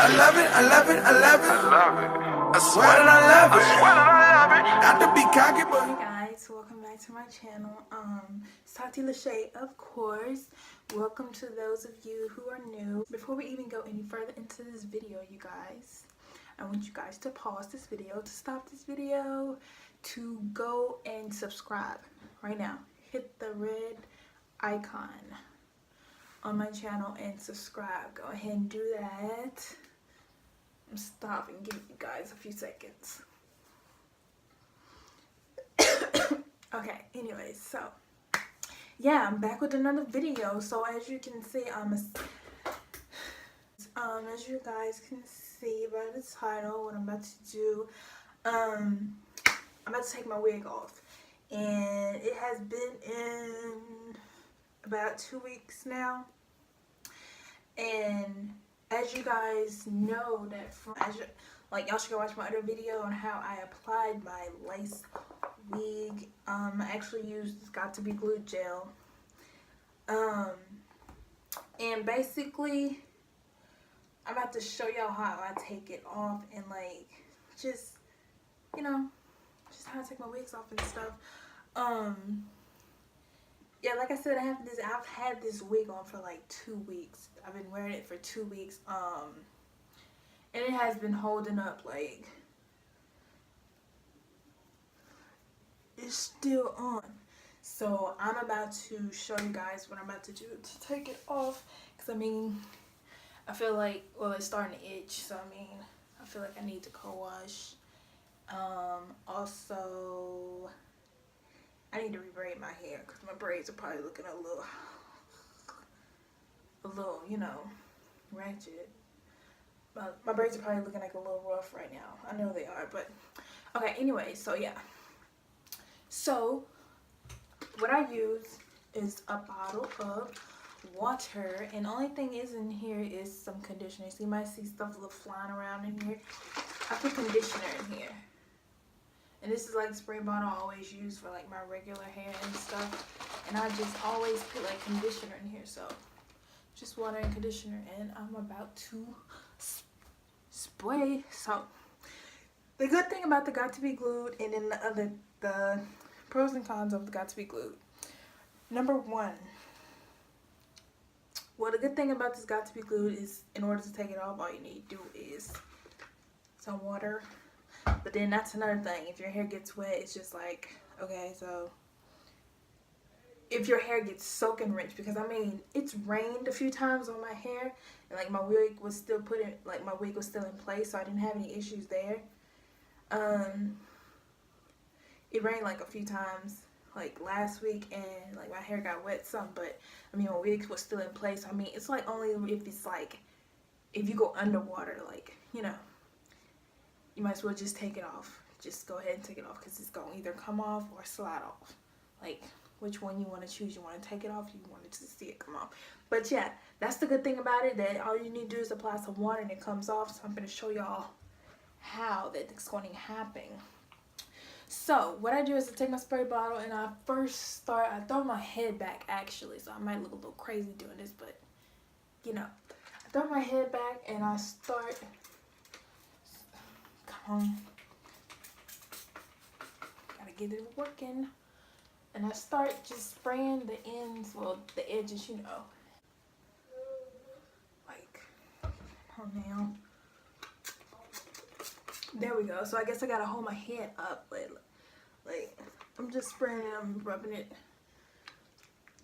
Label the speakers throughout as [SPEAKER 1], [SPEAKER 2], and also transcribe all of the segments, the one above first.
[SPEAKER 1] I love it, I love it, I love it. I love it. I swear that I love it. I swear that I love it. Not to be cocky, but.
[SPEAKER 2] Hey guys, welcome back to my channel. It's Tati Lashai, of course. Welcome to those of you who are new. Before we even go any further into this video, you guys, I want you guys to pause this video, to stop this video, to go and subscribe right now. Hit the red icon on my channel and subscribe. Go ahead and do that. I'm stopping, give you guys a few seconds. Okay, anyways, so yeah, I'm back with another video. So as you can see, as you guys can see by the title, what I'm about to do, I'm about to take my wig off, and it has been in about 2 weeks now. And as you guys know, like, y'all should go watch my other video on how I applied my lace wig. I actually used this Got to Be Glued gel, and basically I'm about to show y'all how I take it off, and like, just, you know, just how I take my wigs off and stuff. Yeah, like I said, I've had this wig on for like 2 weeks. I've been wearing it for 2 weeks, and it has been holding up. Like, it's still on. So I'm about to show you guys what I'm about to do to take it off, because I mean, I feel like, well, it's starting to itch, so I mean, I feel like I need to co-wash. Also, I need to rebraid my hair, because my braids are probably looking a little, you know, ratchet. My braids are probably looking like a little rough right now. I know they are, but okay, anyway, so yeah. So what I use is a bottle of water, and the only thing is in here is some conditioner. So you might see stuff flying around in here. I put conditioner in here. And this is like the spray bottle I always use for like my regular hair and stuff. And I just always put like conditioner in here. So just water and conditioner, and I'm about to spray. So the good thing about the Got to Be Glued, and then the pros and cons of the Got to Be Glued. Number one, well, the good thing about this Got to Be Glued is, in order to take it off, all you need to do is some water. But then that's another thing. If your hair gets wet, it's just like, okay, so if your hair gets soaking rich, because I mean, it's rained a few times on my hair, and like my wig was still in place, so I didn't have any issues there. It rained like a few times, like last week, and like my hair got wet some, but I mean, my wig was still in place. I mean, it's like only if it's like, if you go underwater, like, you know, you might as well just take it off. Just go ahead and take it off, because it's going to either come off or slide off. Like, which one you want to choose. You want to take it off, you want to see it come off. But yeah, that's the good thing about it, that all you need to do is apply some water and it comes off. So I'm going to show y'all how that's going to happen. So what I do is I take my spray bottle, and I throw my head back, actually. So I might look a little crazy doing this, but you know, I throw my head back and I start, gotta get it working. And I start just spraying the ends, well, the edges, you know. Like, oh, now. There we go. So I guess I gotta hold my head up. Like, I'm just spraying it, I'm rubbing it.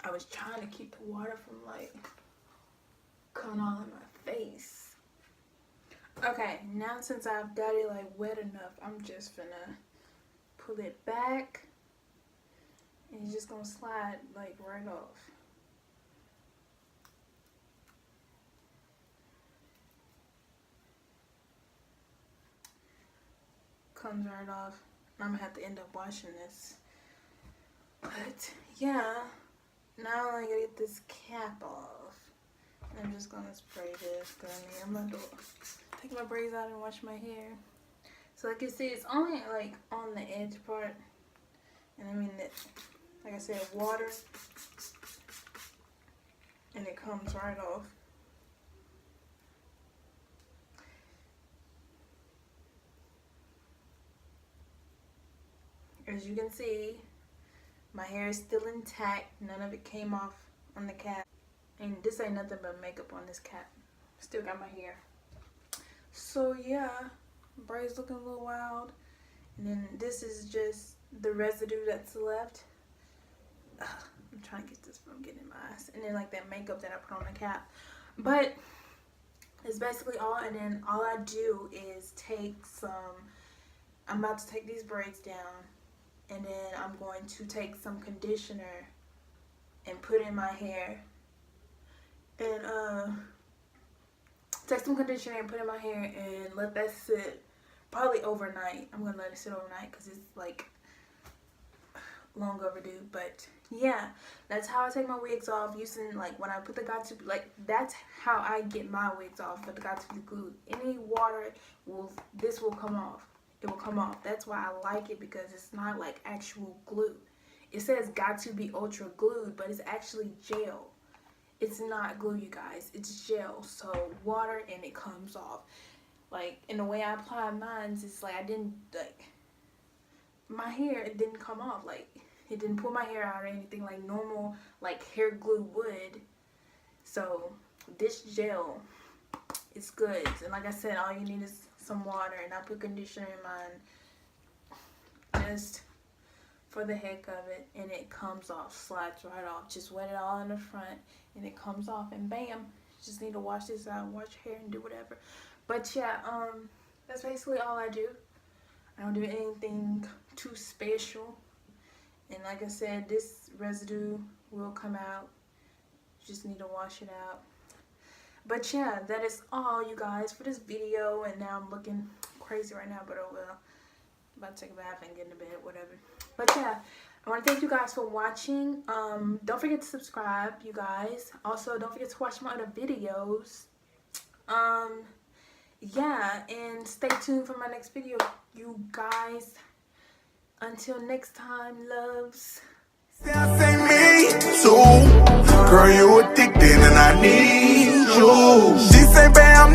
[SPEAKER 2] I was trying to keep the water from, like, coming all in my face. Okay, now since I've got it, like, wet enough, I'm just gonna pull it back. And it's just gonna slide like right off. Comes right off. I'm gonna have to end up washing this. But yeah, now I gotta get this cap off. And I'm just gonna spray this. I'm gonna take my braids out and wash my hair. So like you see, it's only like on the edge part. And I mean, like I said, water, and it comes right off. as you can see, my hair is still intact. None of it came off on the cap. And this ain't nothing but makeup on this cap. Still got my hair. So yeah, braids looking a little wild. And then this is just the residue that's left. Ugh, I'm trying to get this from getting in my eyes. And then like that makeup that I put on the cap. But it's basically all. And then all I do is take some, I'm about to take these braids down. And then I'm going to take some conditioner and put in my hair. And take some conditioner and put in my hair and let that sit probably overnight. I'm gonna let it sit overnight because it's like long overdue. But yeah, that's how I take my wigs off, using like when I put the Got2, like that's how I get my wigs off with the Got2 glue. Any water this will come off. It will come off. That's why I like it, because it's not like actual glue. It says Got2 ultra glued, but it's actually gel. It's not glue, you guys. It's gel. So water and it comes off. Like, and the way I apply mine is like I didn't, like, my hair, it didn't come off. Like, it didn't pull my hair out or anything like normal, like hair glue would. So this gel is good. And like I said, all you need is some water. And I put conditioner in mine just for the heck of it, and it comes off, slides right off. Just wet it all in the front and it comes off, and bam, just need to wash this out, wash hair and do whatever. But yeah, that's basically all I do. I don't do anything too special. And like I said, this residue will come out. Just need to wash it out. But yeah, that is all, you guys, for this video. And now I'm looking crazy right now, but oh well. I'm about to take a bath and get into bed, whatever. But yeah, I want to thank you guys for watching. Don't forget to subscribe, you guys. Also, don't forget to watch my other videos. Yeah, and stay tuned for my next video, you guys. Until next time, loves.
[SPEAKER 1] Say me too. Girl, you addicted and I need you. She say, babe, I'm